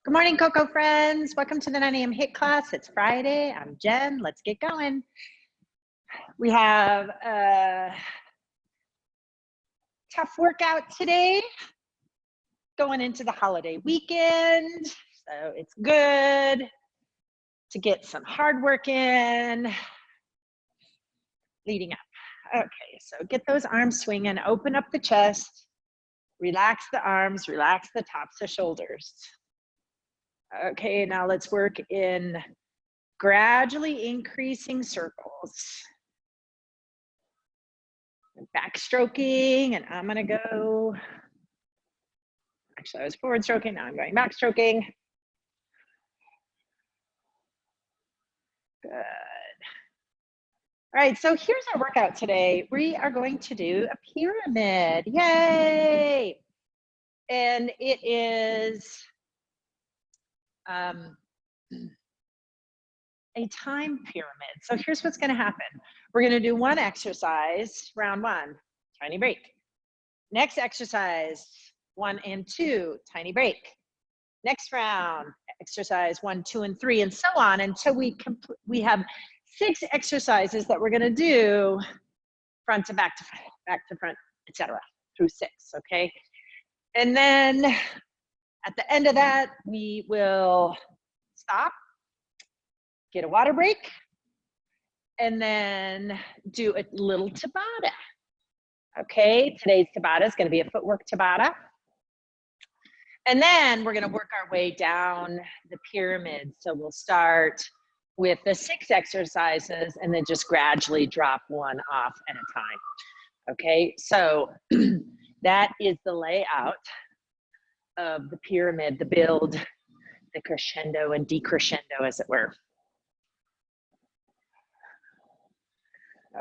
Good morning, Coco friends. Welcome to the 9 a.m. HIIT class. It's Friday. I'm Jen. Let's get going. We have a tough workout today going into the holiday weekend. So it's good to get some hard work in leading up. Okay, so get those arms swinging, open up the chest, relax the arms, relax the tops of shoulders. Okay, now let's work in gradually increasing circles. Backstroking, and I'm gonna go, actually I was forward stroking, now I'm going backstroking. Good. All right, so here's our workout today. We are going to do a pyramid, yay! And it is a time pyramid. So here's what's gonna happen. We're gonna do one exercise, round one, tiny break. Next exercise, 1 and 2, tiny break. Next round, exercise 1, 2, and 3, and so on until we have 6 exercises that we're gonna do front to back to front, etc. through 6, okay? And then at the end of that, we will stop, get a water break, and then do a little Tabata. Okay, today's Tabata is going to be a footwork Tabata. And then we're going to work our way down the pyramid. So we'll start with the 6 exercises and then just gradually drop one off at a time. Okay, so that is the layout of the pyramid, the build, the crescendo and decrescendo, as it were.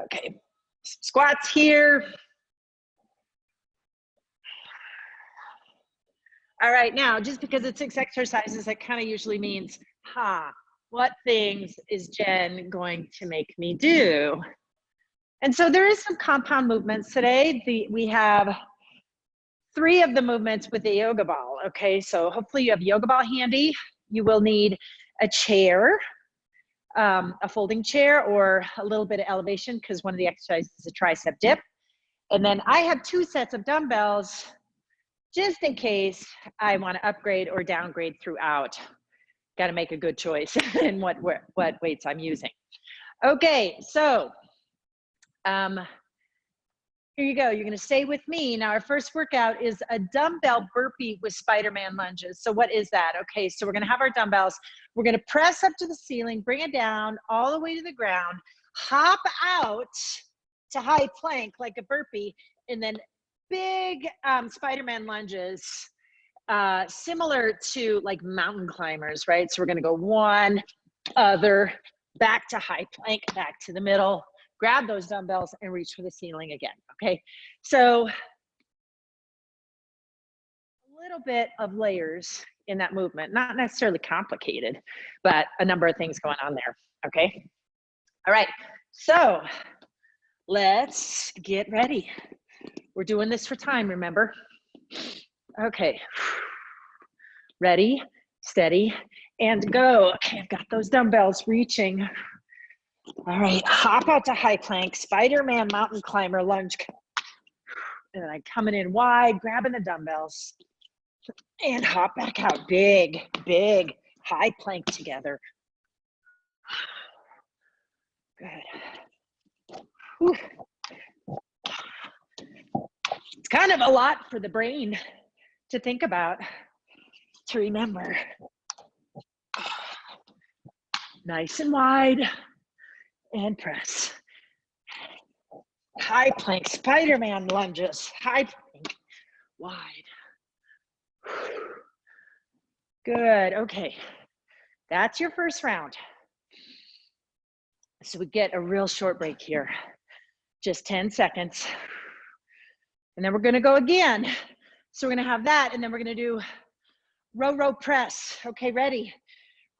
Okay, squats here. All right, now, just because it's 6 exercises, that kind of usually means, what things is Jen going to make me do? And so there is some compound movements today. We have 3 of the movements with the yoga ball, okay? So hopefully you have yoga ball handy. You will need a chair, a folding chair, or a little bit of elevation, because one of the exercises is a tricep dip. And then I have 2 sets of dumbbells, just in case I want to upgrade or downgrade throughout. Got to make a good choice in what weights I'm using. Okay, so here you go. You're going to stay with me. Now, our first workout is a dumbbell burpee with Spider-Man lunges. So what is that? Okay, so we're going to have our dumbbells. We're going to press up to the ceiling, bring it down all the way to the ground, hop out to high plank like a burpee, and then big Spider-Man lunges, similar to like mountain climbers, right? So we're gonna go one, other, back to high plank, back to the middle, grab those dumbbells and reach for the ceiling again, okay? So a little bit of layers in that movement, not necessarily complicated, but a number of things going on there, okay? All right, so let's get ready. We're doing this for time, remember? Okay, ready, steady, and go. Okay, I've got those dumbbells reaching. All right, hop out to high plank, Spider-Man mountain climber lunge. And then I'm coming in wide, grabbing the dumbbells, and hop back out. Big, big high plank together. Good. Whew. It's kind of a lot for the brain to think about, to remember. Nice and wide, and press. High plank, Spider-Man lunges, high plank, wide. Good, okay. That's your first round. So we get a real short break here, just 10 seconds. And then we're gonna go again. So we're gonna have that, and then we're gonna do row, row, press. Okay, ready?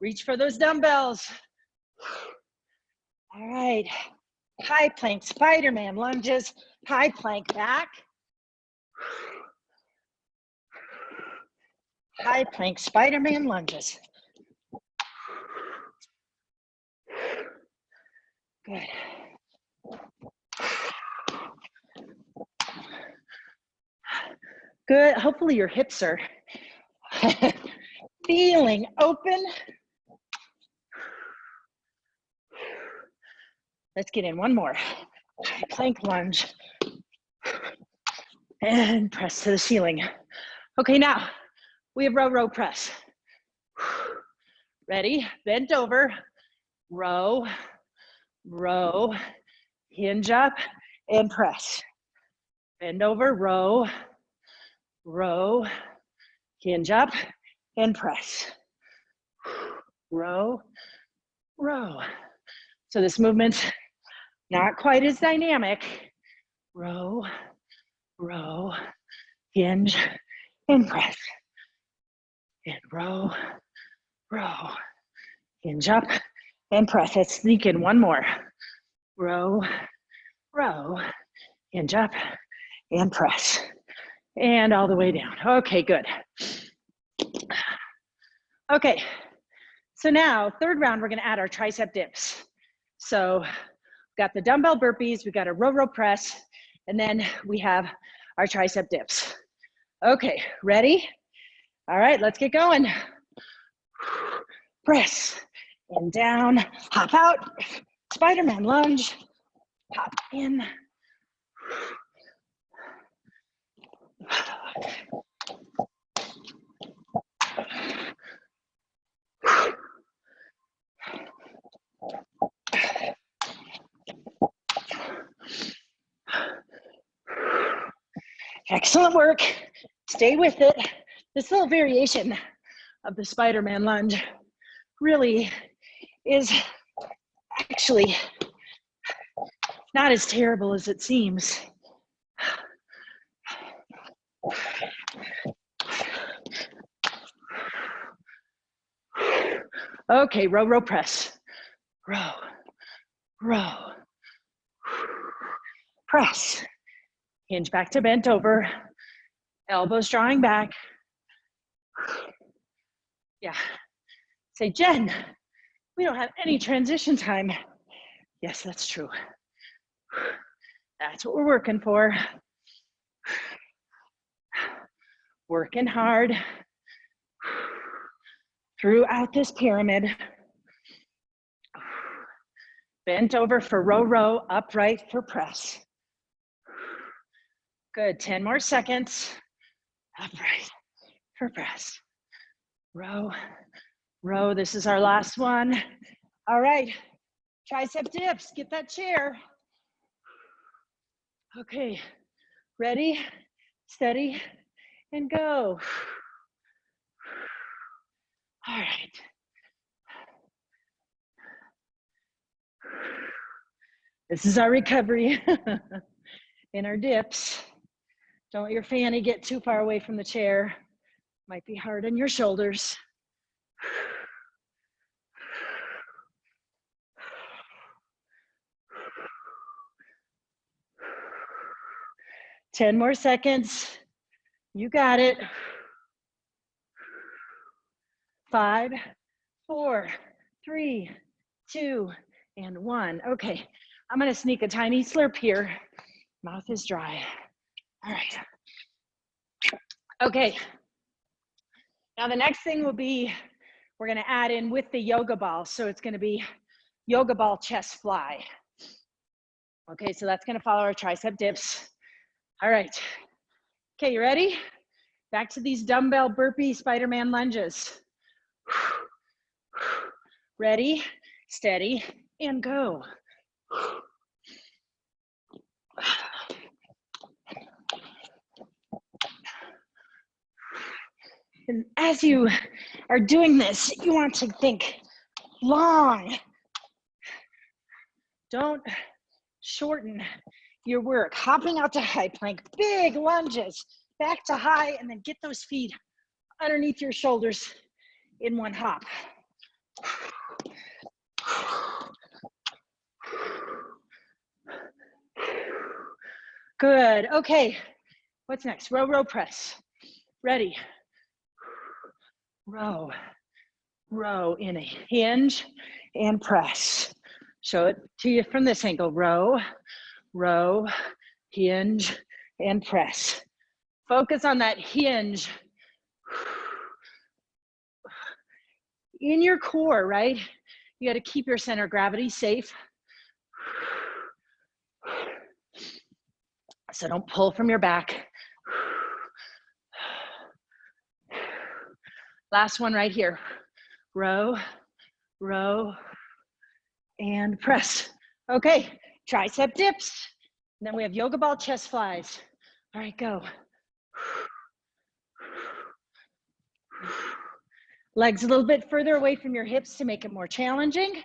Reach for those dumbbells. All right, high plank, Spider-Man lunges, high plank back. High plank Spider-Man lunges. Good. Good. Hopefully your hips are feeling open. Let's get in one more. Plank lunge. And press to the ceiling. Okay, now we have row, row, press. Ready? Bent over. Row, row, hinge up, and press. Bend over, row, row, hinge up, and press. Row, row. So this movement's not quite as dynamic. Row, row, hinge, and press. And row, row, hinge up, and press. Let's sneak in one more. Row, row, hinge up, and press. And all the way down. Okay, good. Okay, so now third round, we're gonna add our tricep dips. So we've got the dumbbell burpees, we've got a row, row press, and then we have our tricep dips. Okay, ready? All right, let's get going. Press and down, hop out, Spider-Man lunge, hop in. Excellent work. Stay with it. This little variation of the Spider-Man lunge really is actually not as terrible as it seems. Okay, row, row press. Row, row, press. Hinge back to bent over. Elbows drawing back. Yeah. Say, Jen, we don't have any transition time. Yes, that's true. That's what we're working for. Working hard throughout this pyramid. Bent over for row, row, upright for press. Good, 10 more seconds. Upright for press. Row, row, this is our last one. All right, tricep dips, get that chair. Okay, ready, steady, and go. All right. This is our recovery in our dips. Don't let your fanny get too far away from the chair. Might be hard on your shoulders. Ten more seconds. You got it. 5, 4, 3, 2, and 1. Okay, I'm gonna sneak a tiny slurp here. Mouth is dry. All right. Okay. Now the next thing will be, we're gonna add in with the yoga ball. So it's gonna be yoga ball chest fly. Okay, so that's gonna follow our tricep dips. All right. Okay, you ready? Back to these dumbbell burpee Spider-Man lunges. Ready, steady, and go. And as you are doing this, you want to think long. Don't shorten your work. Hopping out to high plank, big lunges, back to high, and then get those feet underneath your shoulders in one hop. Good, okay. What's next? Row, row press. Ready. row, row in a hinge and press. Show it to you from this angle. Row, row, hinge, and press. Focus on that hinge in your core, right? You got to keep your center of gravity safe. So don't pull from your back. Last one right here. Row, row, and press. Okay, tricep dips. And then we have yoga ball chest flies. All right, go. Legs a little bit further away from your hips to make it more challenging.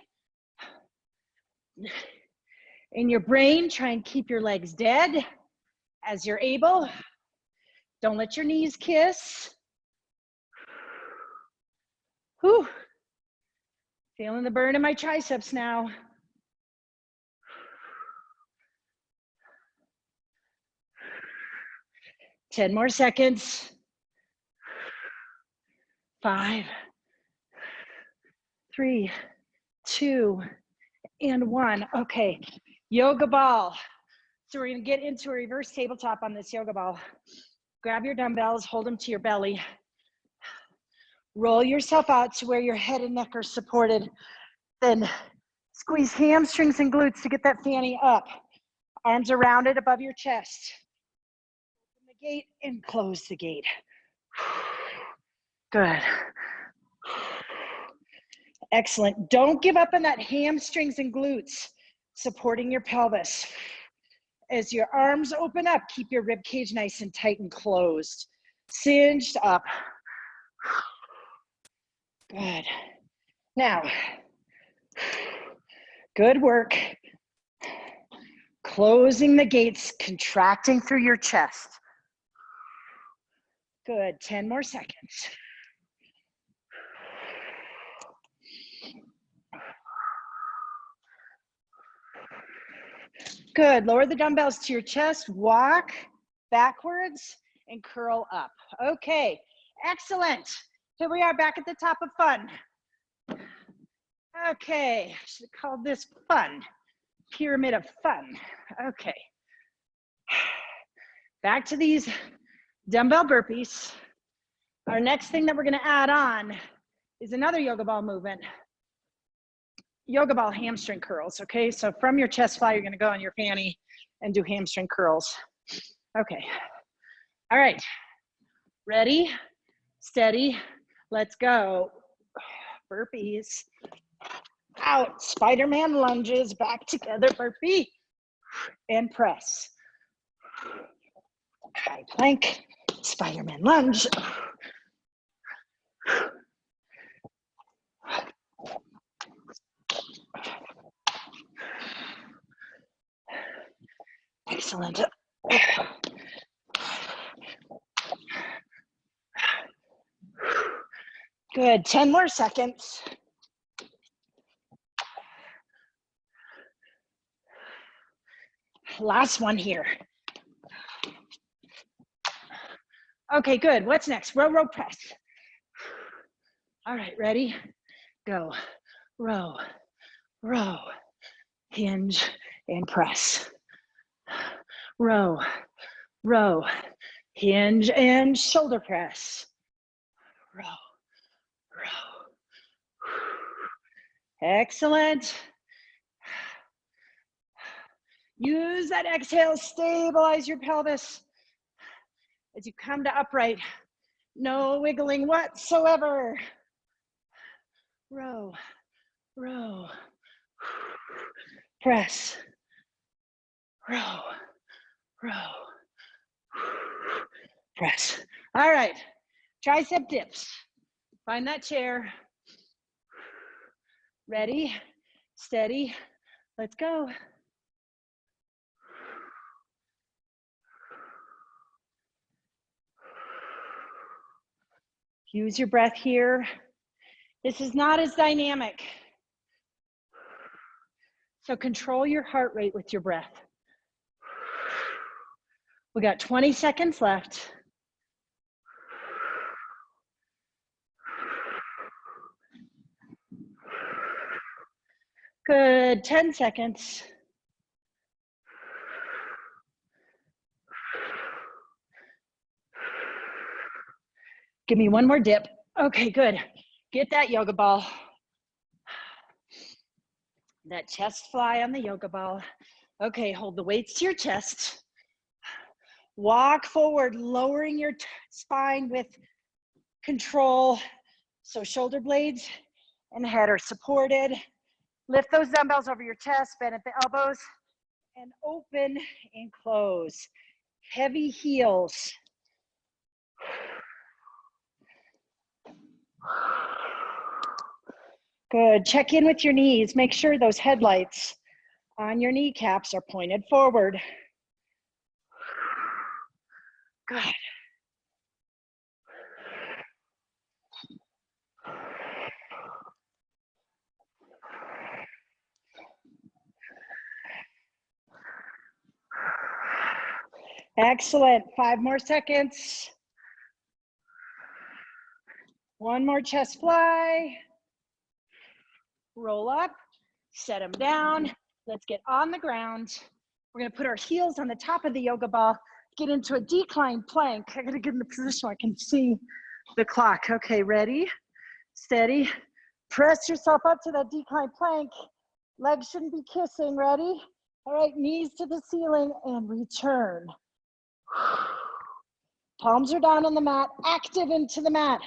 In your brain, try and keep your legs dead as you're able. Don't let your knees kiss. Whew. Feeling the burn in my triceps now. Ten more seconds. 5, 3, 2, and 1. Okay, yoga ball. So we're gonna get into a reverse tabletop on this yoga ball. Grab your dumbbells, hold them to your belly. Roll yourself out to where your head and neck are supported. Then squeeze hamstrings and glutes to get that fanny up. Arms are rounded above your chest. Open the gate and close the gate. Good. Excellent. Don't give up on that hamstrings and glutes, supporting your pelvis. As your arms open up, keep your rib cage nice and tight and closed. Cinged up. Good. Now, good work. Closing the gates, contracting through your chest. Good. 10 more seconds. Good. Lower the dumbbells to your chest, walk backwards, and curl up. Okay, excellent. Here we are back at the top of fun. Okay, I should have called this fun. Pyramid of fun. Okay. Back to these dumbbell burpees. Our next thing that we're gonna add on is another yoga ball movement. Yoga ball hamstring curls, okay? So from your chest fly, you're gonna go on your fanny and do hamstring curls. Okay, all right. Ready, steady, let's go. Burpees, out, Spider-Man lunges, back together, burpee, and press. High plank, Spider-Man lunge. Excellent. Good, 10 more seconds. Last one here. Okay, good. What's next? Row, row, press. All right, ready? Go. Row, row, hinge, and press. Row, row, hinge, and shoulder press. Row, row. Excellent. Use that exhale, stabilize your pelvis as you come to upright. No wiggling whatsoever. Row, row, press. Row, row, press. All right, tricep dips. Find that chair. Ready, steady, let's go. Use your breath here. This is not as dynamic. So control your heart rate with your breath. We got 20 seconds left. Good, 10 seconds. Give me one more dip. Okay, good. Get that yoga ball. That chest fly on the yoga ball. Okay, hold the weights to your chest. Walk forward, lowering your spine with control. So shoulder blades and head are supported. Lift those dumbbells over your chest, bend at the elbows, and open and close. Heavy heels. Good. Check in with your knees. Make sure those headlights on your kneecaps are pointed forward. Good. Excellent. 5 more seconds. One more chest fly. Roll up, set them down. Let's get on the ground. We're gonna put our heels on the top of the yoga ball, get into a decline plank. I gotta get in the position where I can see the clock. Okay, ready, steady. Press yourself up to that decline plank. Legs shouldn't be kissing, ready? All right, knees to the ceiling and return. Palms are down on the mat, active into the mat.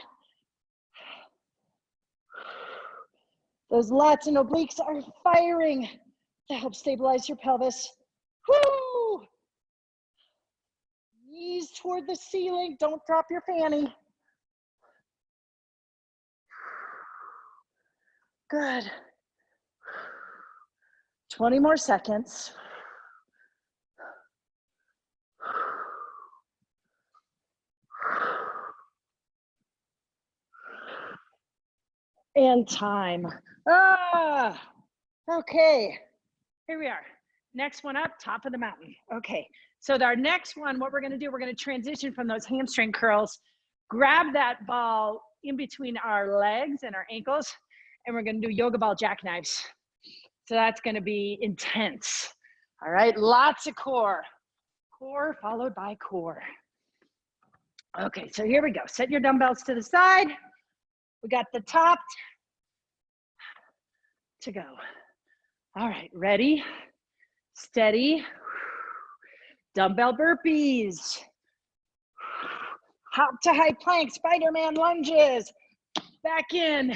Those lats and obliques are firing to help stabilize your pelvis. Woo! Knees toward the ceiling, don't drop your fanny. Good. 20 more seconds. And time. Okay, here we are. Next one up, top of the mountain. Okay, so our next one, what we're gonna do, we're gonna transition from those hamstring curls, grab that ball in between our legs and our ankles, and we're gonna do yoga ball jackknives. So that's gonna be intense. All right, lots of core. Core followed by core. Okay, so here we go. Set your dumbbells to the side. We got the top to go. All right, ready, steady. Dumbbell burpees. Hop to high plank, Spider-Man lunges. Back in.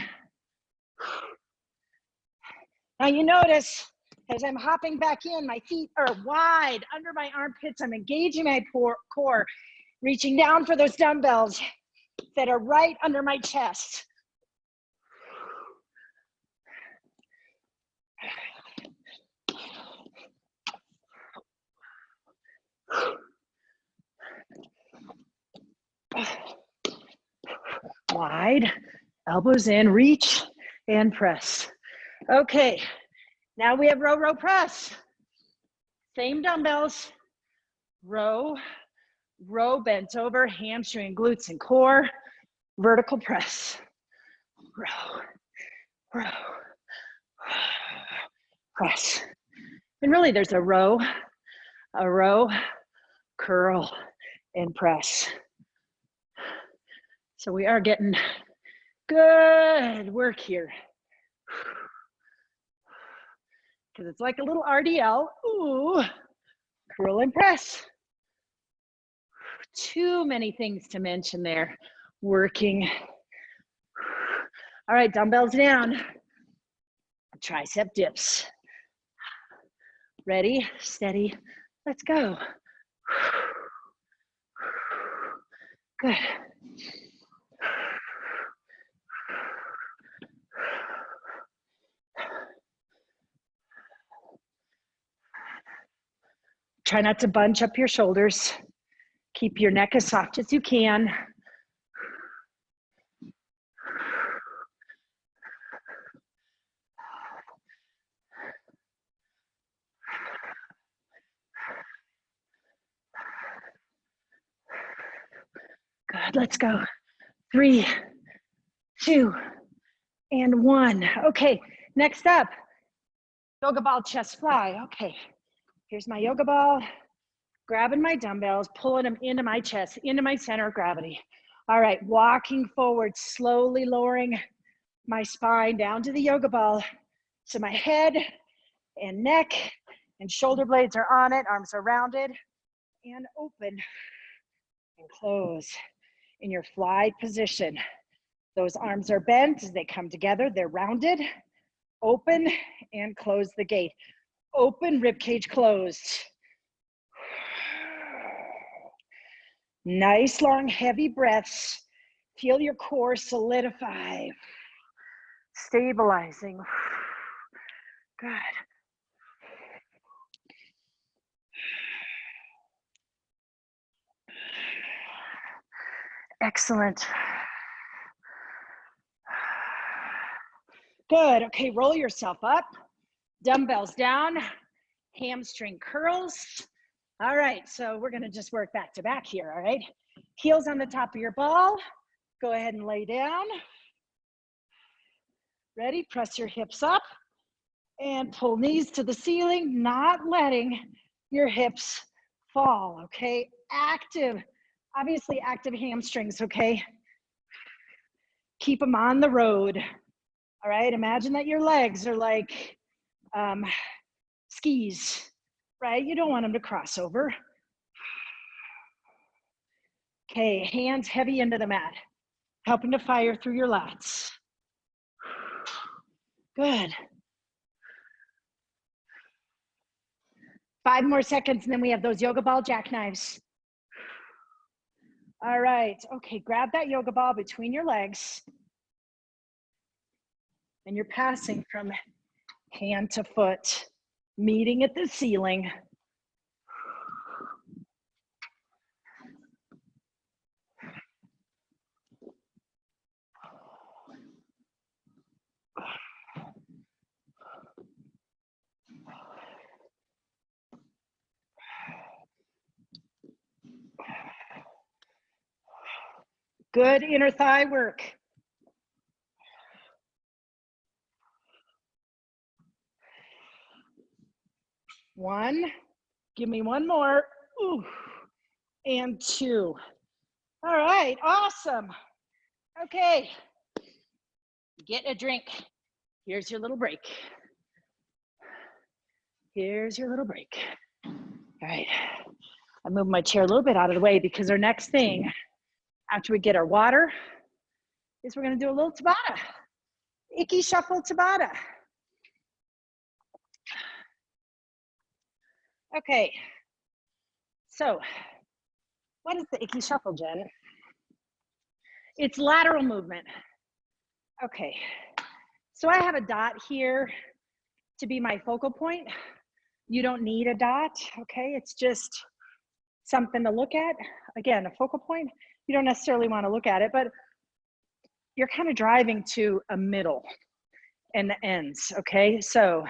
Now you notice as I'm hopping back in, my feet are wide under my armpits. I'm engaging my core, reaching down for those dumbbells that are right under my chest. Wide, elbows in, reach and press. Okay, now we have row, row, press. Same dumbbells, row, row, bent over, hamstring, glutes, and core, vertical press. Row, row, press. And really there's a row, curl, and press. So we are getting good work here. Because it's like a little RDL. Ooh, curl and press. Too many things to mention there. Working. All right, dumbbells down. Tricep dips. Ready, steady, let's go. Good. Try not to bunch up your shoulders. Keep your neck as soft as you can. Good, let's go. 3, 2, and 1. Okay, next up, Yoga ball chest fly. Okay, here's my yoga ball. Grabbing my dumbbells, pulling them into my chest, into my center of gravity. All right, walking forward, slowly lowering my spine down to the yoga ball. So my head and neck and shoulder blades are on it, arms are rounded and open and close in your fly position. Those arms are bent as they come together, they're rounded, open and close the gate. Open, rib cage closed. Nice long heavy breaths. Feel your core solidify. Stabilizing. Good. Excellent. Good. Okay, roll yourself up. Dumbbells down. Hamstring curls. All right, so we're gonna just work back to back here, all right? Heels on the top of your ball. Go ahead and lay down. Ready? Press your hips up and pull knees to the ceiling, not letting your hips fall, okay? Active, obviously active hamstrings, okay? Keep them on the road, all right? Imagine that your legs are like skis, right? You don't want them to cross over. Okay, hands heavy into the mat, helping to fire through your lats. Good. 5 more seconds and then we have those yoga ball jackknives. All right, okay, grab that yoga ball between your legs and you're passing from hand to foot, meeting at the ceiling. Good inner thigh work. One, give me one more. Ooh. And 2. All right, awesome. Okay, get a drink. Here's your little break. Here's your little break. All right, I moved my chair a little bit out of the way because our next thing, after we get our water, is we're gonna do a little Tabata. Icky shuffle Tabata. Okay, so what is the icky shuffle, Jen? It's lateral movement. Okay, so I have a dot here to be my focal point. You don't need a dot, okay? It's just something to look at. Again, a focal point, you don't necessarily want to look at it, but you're kind of driving to a middle and the ends, okay? So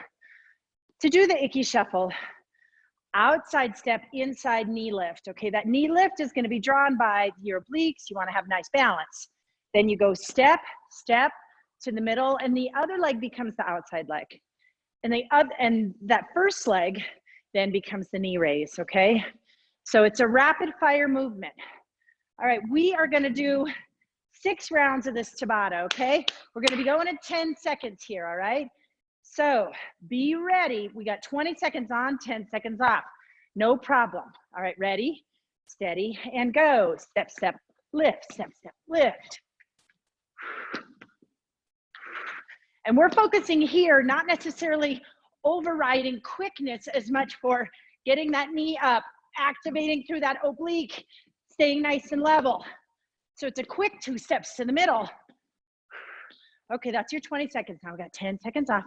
to do the icky shuffle, outside step, inside knee lift, okay? That knee lift is gonna be drawn by your obliques. You wanna have nice balance. Then you go step, step to the middle, and the other leg becomes the outside leg. And that first leg then becomes the knee raise, okay? So it's a rapid fire movement. All right, we are gonna do 6 rounds of this Tabata, okay? We're gonna be going in 10 seconds here, all right? So be ready. We got 20 seconds on, 10 seconds off. No problem. All right, ready, steady, and go. Step, step, lift, step, step, lift. And we're focusing here, not necessarily overriding quickness as much for getting that knee up, activating through that oblique, staying nice and level. So it's a quick 2 steps to the middle. Okay, that's your 20 seconds. Now we got 10 seconds off.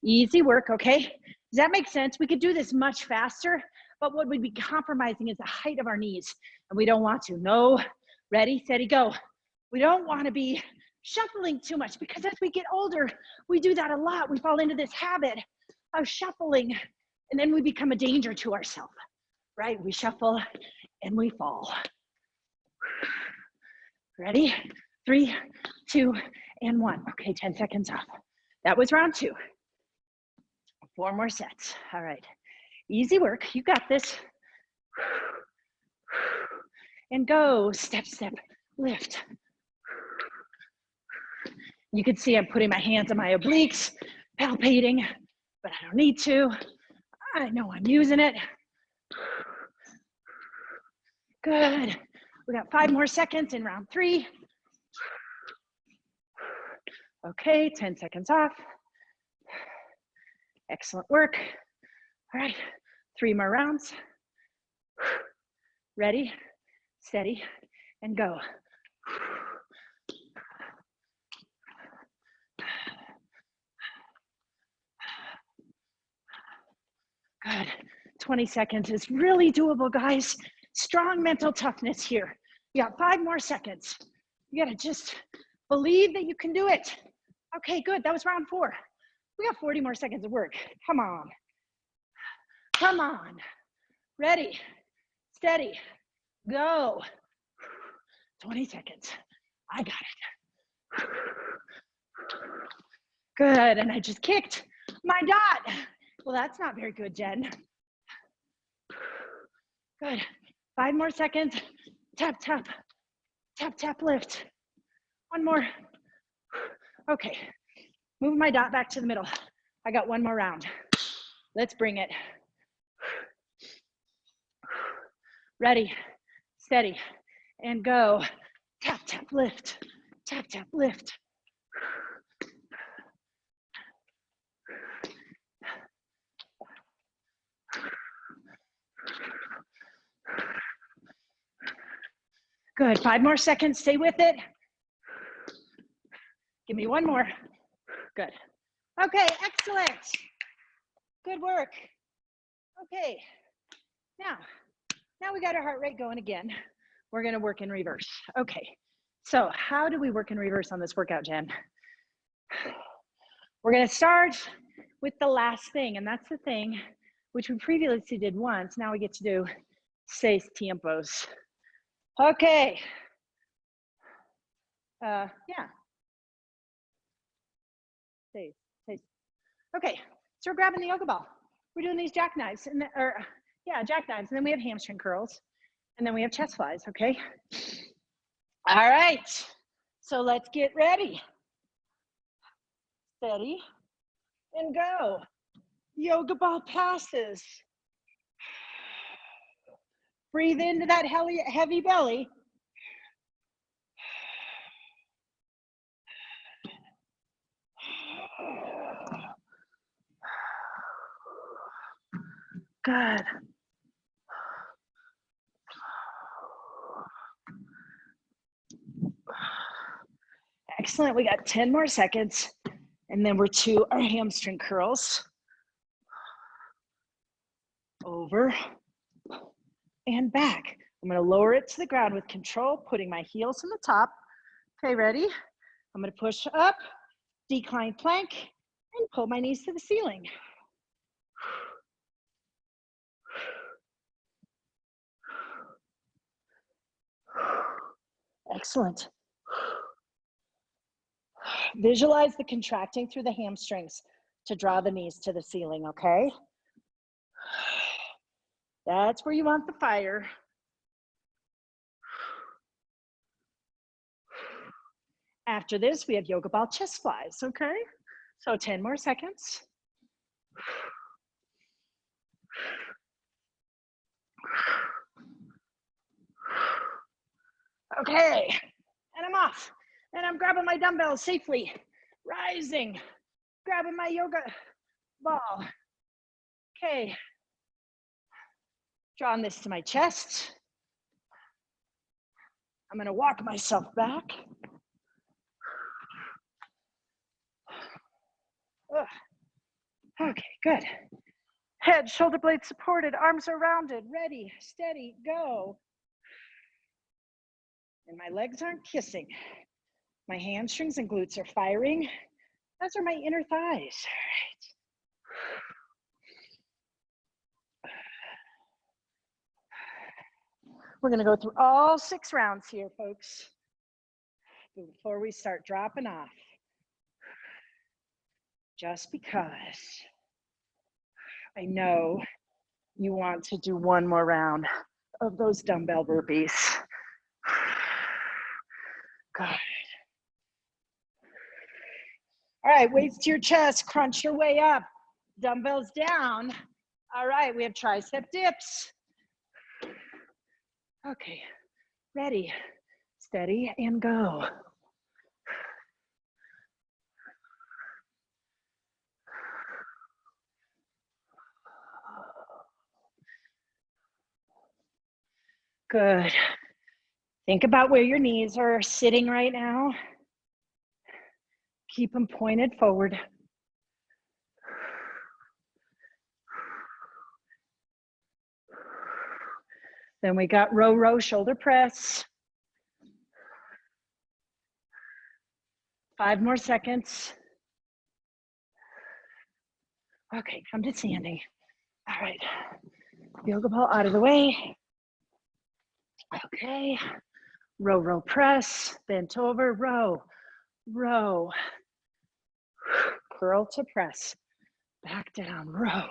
Easy work, okay? Does that make sense? We could do this much faster, but what we'd be compromising is the height of our knees, and we don't want to. No, ready, steady, go. We don't want to be shuffling too much because as we get older, we do that a lot. We fall into this habit of shuffling, and then we become a danger to ourselves, right? We shuffle and we fall. Ready? 3, 2, and 1. Okay, 10 seconds off. That was round 2. 4 more sets. All right. Easy work. You got this. And go. Step, step, lift. You can see I'm putting my hands on my obliques, palpating, but I don't need to. I know I'm using it. Good. We got 5 more seconds in round 3. Okay, 10 seconds off. Excellent work. All right, 3 more rounds. Ready, steady, and go. Good. 20 seconds is really doable, guys. Strong mental toughness here. You got 5 more seconds. You gotta just believe that you can do it. Okay, good. That was round 4. We got 40 more seconds of work. Come on. Come on. Ready, steady, go. 20 seconds. I got it. Good. And I just kicked my dot. Well, that's not very good, Jen. Good. 5 more seconds. Tap, tap, tap, tap, lift. 1 more. Okay. Move my dot back to the middle. I got 1 more round. Let's bring it. Ready, steady, and go. Tap, tap, lift. Tap, tap, lift. Good. 5 more seconds. Stay with it. Give me 1 more. Good. Okay, excellent. Good work. Okay. Now we got our heart rate going again. We're going to work in reverse. Okay. So how do we work in reverse on this workout, Jen? We're going to start with the last thing, and that's the thing which we previously did once. Now we get to do 6 tiempos. Okay. Yeah. 6. Okay. So we're grabbing the yoga ball. We're doing these jackknives, jackknives, and then we have hamstring curls, and then we have chest flies. Okay. All right. So let's get ready. Steady and go. Yoga ball passes. Breathe into that heavy belly. Good. Excellent. We got 10 more seconds, and then we're to our hamstring curls. Over and back. I'm going to lower it to the ground with control, putting my heels on the top. Okay, ready? I'm going to push up, decline plank, and pull my knees to the ceiling. Excellent. Visualize the contracting through the hamstrings to draw the knees to the ceiling, okay? That's where you want the fire. After this, we have yoga ball chest flies, okay? So 10 more seconds. Okay, and I'm off. And I'm grabbing my dumbbells safely, rising, grabbing my yoga ball. Okay, drawing this to my chest. I'm gonna walk myself back. Okay, good. Head, shoulder blades supported, arms are rounded, ready, steady, go. And my legs aren't kissing. My hamstrings and glutes are firing. Those are my inner thighs. All right. We're gonna go through all 6 rounds here, folks, before we start dropping off. Just because I know you want to do one more round of those dumbbell burpees. Good. All right, weights to your chest, crunch your way up, dumbbells down. All right, we have tricep dips. Okay, ready, steady, and go. Good. Think about where your knees are sitting right now. Keep them pointed forward. Then we got row, row, shoulder press. 5 more seconds. Okay, come to standing. All right, yoga ball out of the way. Okay, row, row, press, bent over, row, row. Curl to press, back down, row,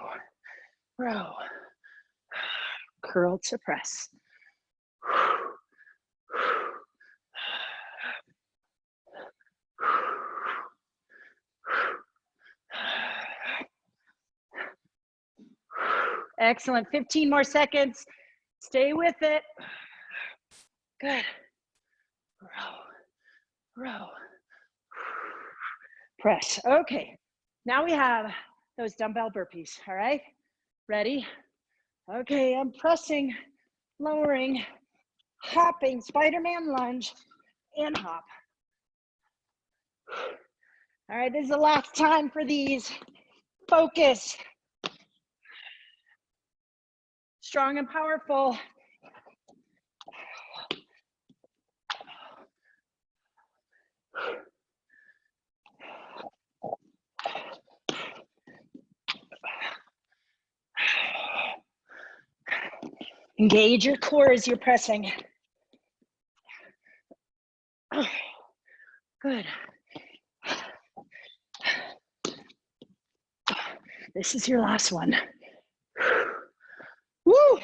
row. Curl to press. Excellent, 15 more seconds. Stay with it. Good. Row, row. Press, okay. Now we have those dumbbell burpees, all right? Ready? Okay, I'm pressing, lowering, hopping, Spider-Man lunge, and hop. All right, this is the last time for these. Focus. Strong and powerful. Engage your core as you're pressing. Good. This is your last one. Woo!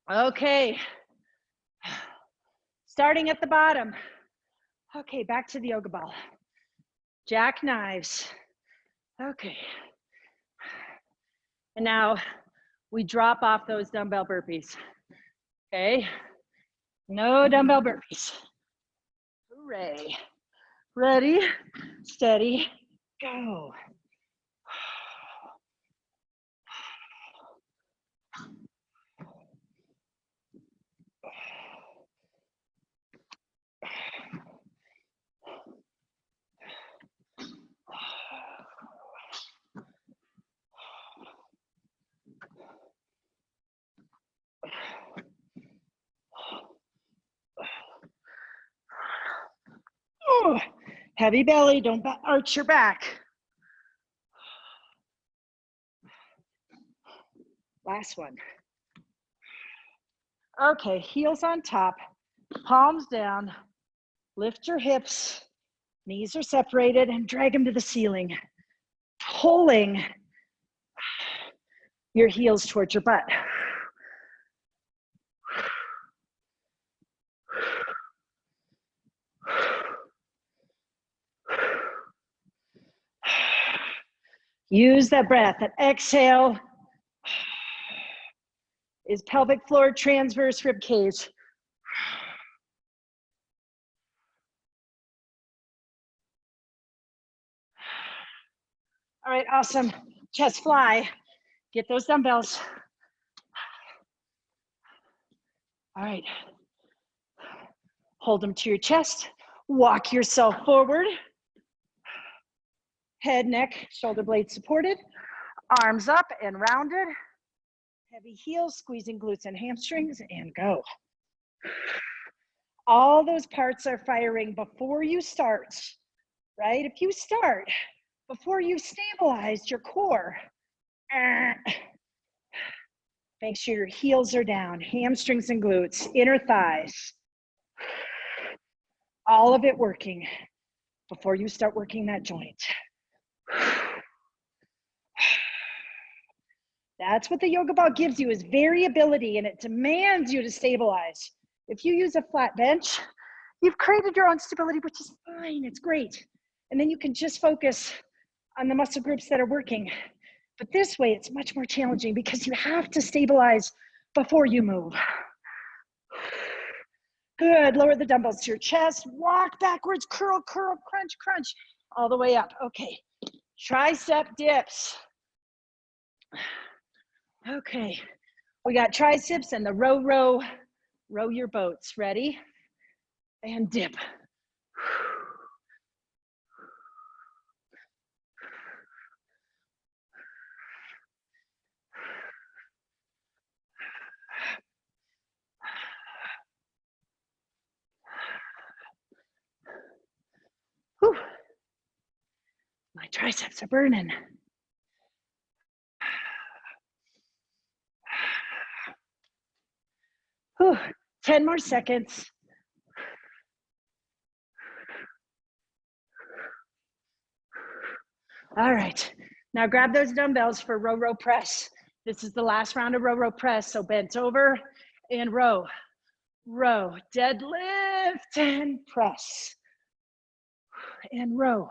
Okay. Starting at the bottom. Okay, back to the yoga ball. Jackknives. Okay. And now we drop off those dumbbell burpees. Okay. No dumbbell burpees. Hooray. Ready, steady, go. Oh, heavy belly, don't arch your back. Last one. Okay, heels on top, palms down, lift your hips, knees are separated, and drag them to the ceiling, pulling your heels towards your butt. Use that breath. And exhale is pelvic floor, transverse rib cage. All right, awesome. Chest fly. Get those dumbbells. All right. Hold them to your chest. Walk yourself forward. Head, neck, shoulder blades supported. Arms up and rounded. Heavy heels, squeezing glutes and hamstrings, and go. All those parts are firing before you start, right? If you start before you've stabilized your core, make sure your heels are down, hamstrings and glutes, inner thighs. All of it working before you start working that joint. That's what the yoga ball gives you, is variability, and it demands you to stabilize. If you use a flat bench, you've created your own stability, which is fine, it's great. And then you can just focus on the muscle groups that are working. But this way, it's much more challenging because you have to stabilize before you move. Good, lower the dumbbells to your chest, walk backwards, curl, curl, crunch, crunch, all the way up. Okay, tricep dips. Okay, we got triceps and the row your boats. Ready? And dip. Whew. My triceps are burning. Whew. 10 more seconds. All right, now grab those dumbbells for row press. This is the last round of row press, so bent over and row, deadlift and press. And row,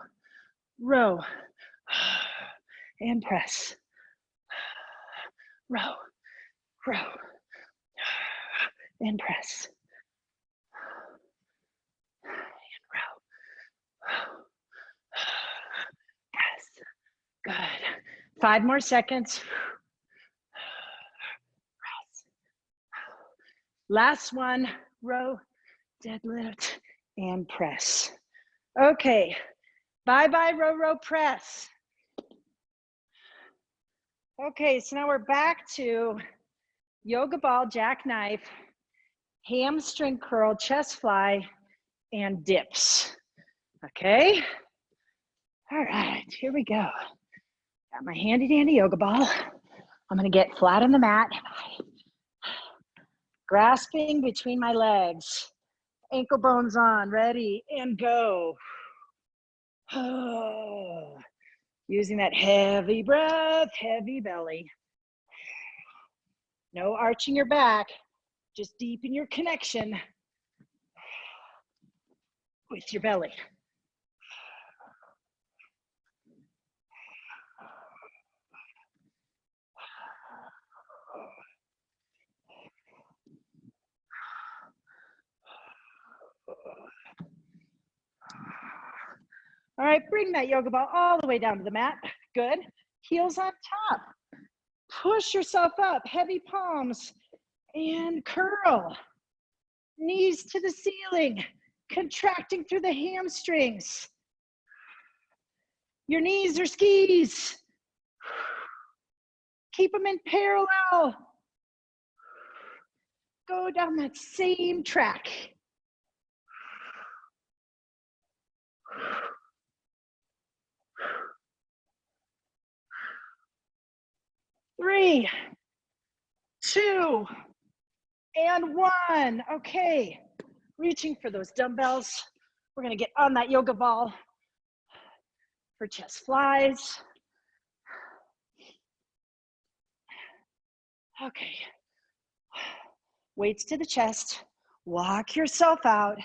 and press. Row, and press. And row. Press. Good. 5 more seconds. Press. Last one, row, deadlift, and press. Okay, bye-bye row press. Okay, so now we're back to yoga ball, jackknife, hamstring curl, chest fly, and dips. Okay, all right, here we go. Got my handy dandy yoga ball. I'm gonna get flat on the mat, grasping between my legs, ankle bones on, ready, and go. Oh. Using that heavy breath, heavy belly. No arching your back, just deepen your connection with your belly. All right, bring that yoga ball all the way down to the mat. Good. Heels on top. Push yourself up, heavy palms, and curl. Knees to the ceiling, contracting through the hamstrings. Your knees are skis. Keep them in parallel. Go down that same track. Three, 2, and 1. Okay, reaching for those dumbbells. We're gonna get on that yoga ball for chest flies. Okay, weights to the chest, walk yourself out.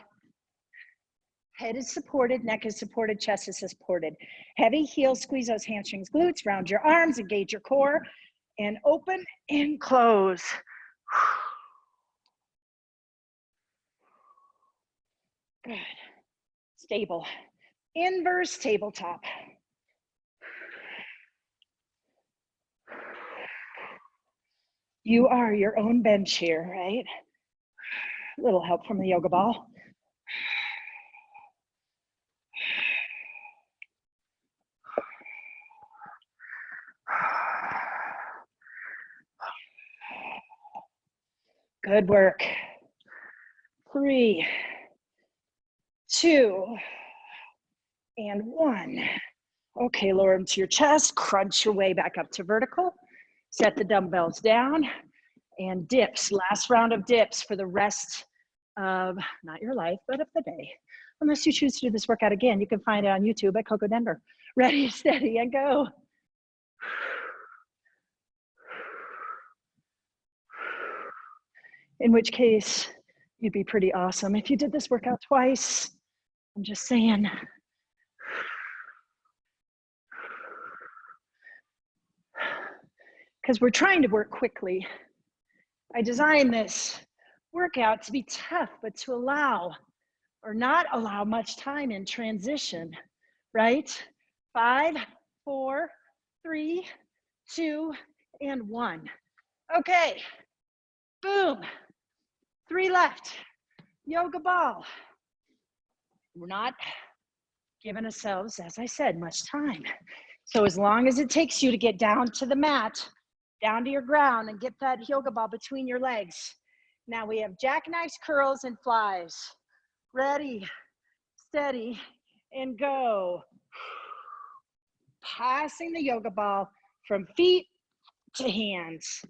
Head is supported, neck is supported, chest is supported. Heavy heels, squeeze those hamstrings, glutes, round your arms, engage your core, and open and close. Good. Stable. Inverse tabletop. You are your own bench here, right? A little help from the yoga ball. Good work. 3, 2, and 1. Okay, lower them to your chest, crunch your way back up to vertical. Set the dumbbells down and dips. Last round of dips for the rest of, not your life, but of the day. Unless you choose to do this workout again, you can find it on YouTube at Coco Denver. Ready, steady, and go. in which case you'd be pretty awesome if you did this workout twice. I'm just saying. Because we're trying to work quickly. I designed this workout to be tough, but to allow or not allow much time in transition, right? 5, 4, 3, 2, and 1. Okay, boom, 3 left. Yoga ball. We're not giving ourselves, as I said, much time. So as long as it takes you to get down to the mat, down to your ground, and get that yoga ball between your legs. Now we have jackknives, curls, and flies. Ready, steady, and go. Passing the yoga ball from feet to hands.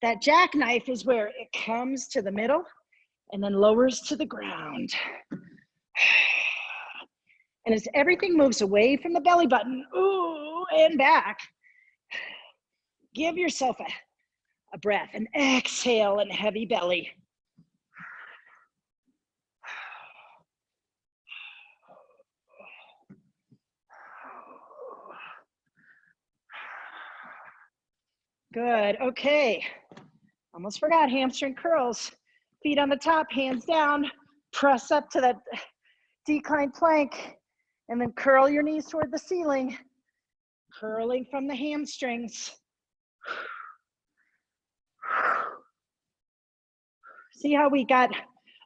That jackknife is where it comes to the middle and then lowers to the ground. And as everything moves away from the belly button, ooh, and back, give yourself a breath, and exhale and heavy belly. Good, okay. Almost forgot hamstring curls. Feet on the top, hands down. Press up to that decline plank, and then curl your knees toward the ceiling, curling from the hamstrings. See how we got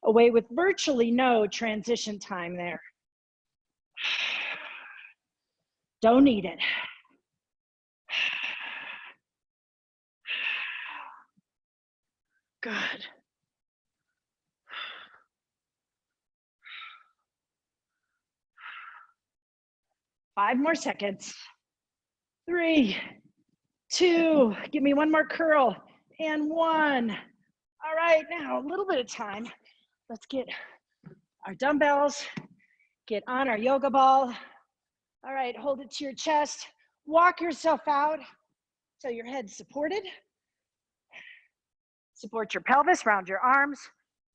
away with virtually no transition time there. Don't need it. Good. Five more seconds. 3, 2, give me one more curl, and 1. All right, now a little bit of time. Let's get our dumbbells, get on our yoga ball. All right, hold it to your chest. Walk yourself out so your head's supported. Support your pelvis, round your arms,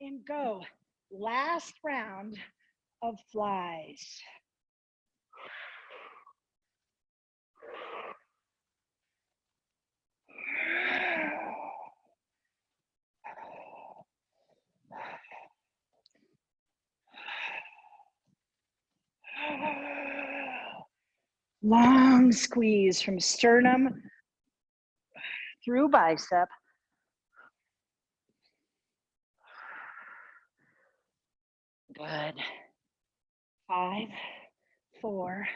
and go. Last round of flies. Long squeeze from sternum through bicep. Good. 5, 4,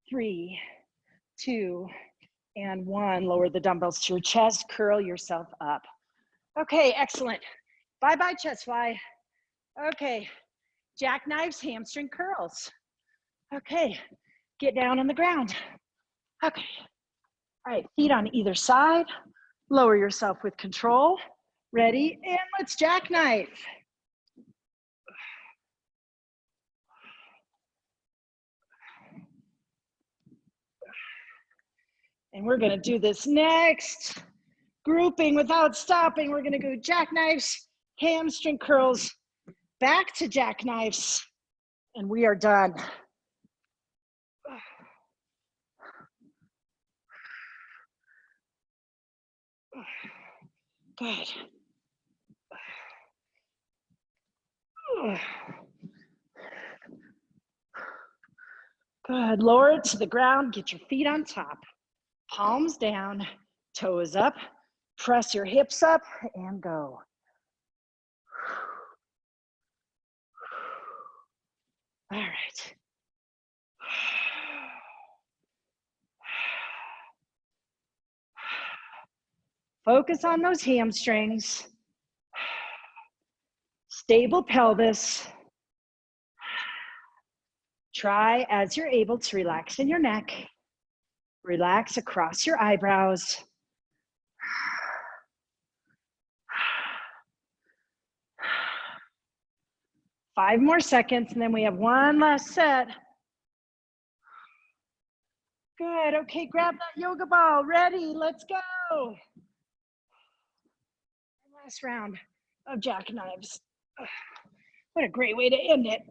3, 2, and 1. Lower the dumbbells to your chest, curl yourself up. Okay, excellent. Bye-bye chest fly. Okay, jackknives, hamstring curls. Okay, get down on the ground. Okay, all right, feet on either side. Lower yourself with control. Ready, and let's jackknife. And we're gonna do this next grouping without stopping. We're gonna go jackknives, hamstring curls, back to jackknives, and we are done. Good. Good, lower it to the ground, get your feet on top. Palms down, toes up, press your hips up, and go. All right. Focus on those hamstrings. Stable pelvis. Try as you're able to relax in your neck. Relax across your eyebrows. Five more seconds, and then we have one last set. Good, okay, grab that yoga ball. Ready, let's go. Last round of jackknives. What a great way to end it.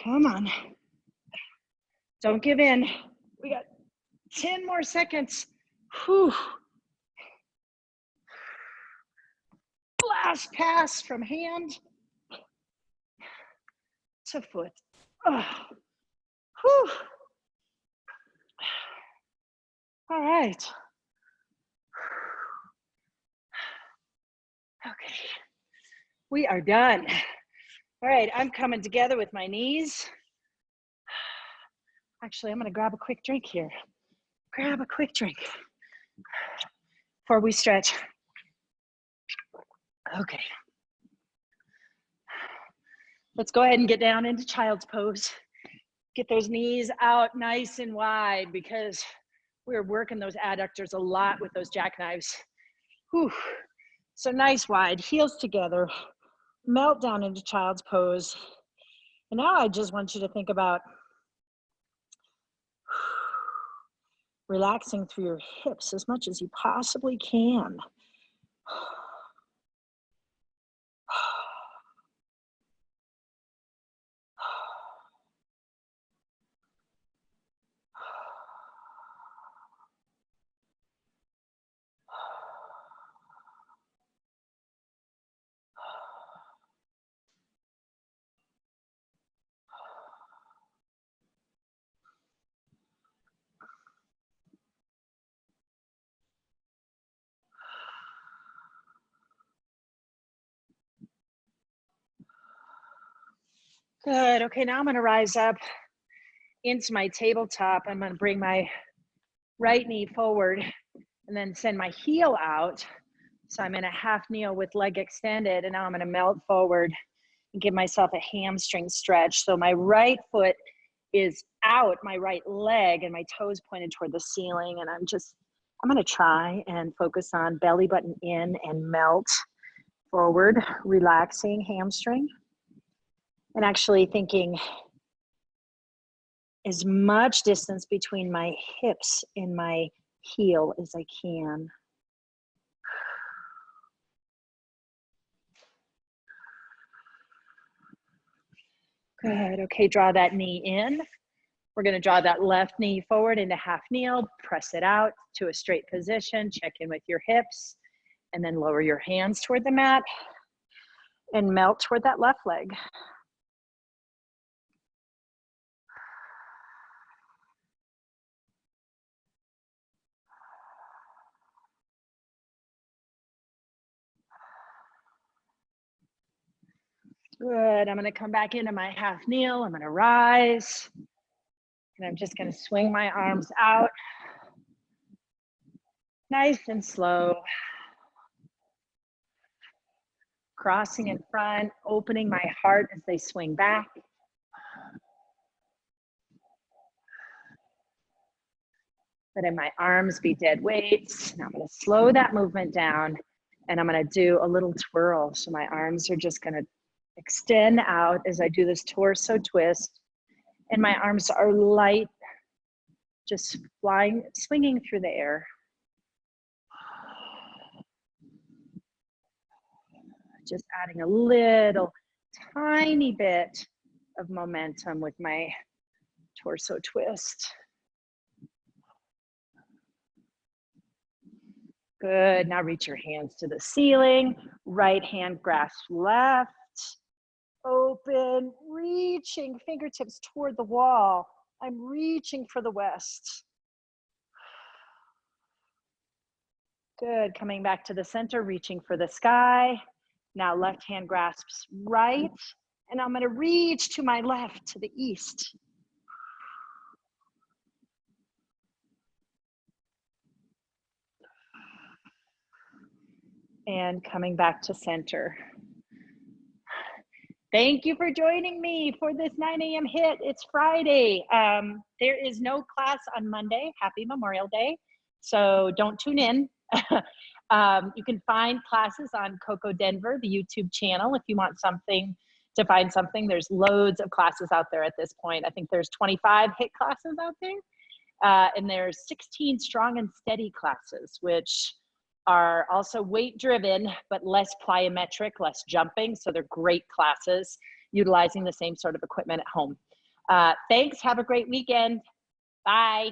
Come on. Don't give in. We got 10 more seconds. Whew. Last pass from hand to foot. Oh. Whew. All right. Okay. We are done. All right, I'm coming together with my knees. Actually, I'm gonna grab a quick drink here. Grab a quick drink before we stretch. Okay. Let's go ahead and get down into child's pose. Get those knees out nice and wide because we're working those adductors a lot with those jackknives. Whew. So nice wide, heels together, melt down into child's pose. And now I just want you to think about relaxing through your hips as much as you possibly can. Good. Okay, now I'm going to rise up into my tabletop. I'm going to bring my right knee forward and then send my heel out. So I'm in a half kneel with leg extended, and now I'm going to melt forward and give myself a hamstring stretch. So my right foot is out, my right leg, and my toes pointed toward the ceiling. And I'm going to try and focus on belly button in and melt forward, relaxing hamstring. And actually thinking as much distance between my hips and my heel as I can. Good. Okay, draw that knee in. We're going to draw that left knee forward into half kneel, press it out to a straight position, check in with your hips, and then lower your hands toward the mat and melt toward that left leg. Good. I'm going to come back into my half kneel. I'm going to rise. And I'm just going to swing my arms out. Nice and slow. Crossing in front, opening my heart as they swing back. Letting my arms be dead weights. And I'm going to slow that movement down. And I'm going to do a little twirl. So my arms are just going to extend out as I do this torso twist. And my arms are light, just flying, swinging through the air. Just adding a little tiny bit of momentum with my torso twist. Good. Now reach your hands to the ceiling. Right hand grasps left. Open, reaching fingertips toward the wall. I'm reaching for the west. Good. Coming back to the center, reaching for the sky. Now left hand grasps right. And I'm going to reach to my left, to the east. And coming back to center. Thank you for joining me for this 9 a.m. hit. It's Friday. There is no class on Monday. Happy Memorial Day. So don't tune in. You can find classes on Coco Denver, the YouTube channel, if you want something to find something. There's loads of classes out there at this point. I think there's 25 HIIT classes out there. And there's 16 strong and steady classes, which are also weight driven, but less plyometric, less jumping. So they're great classes utilizing the same sort of equipment at home. Thanks. Have a great weekend. Bye.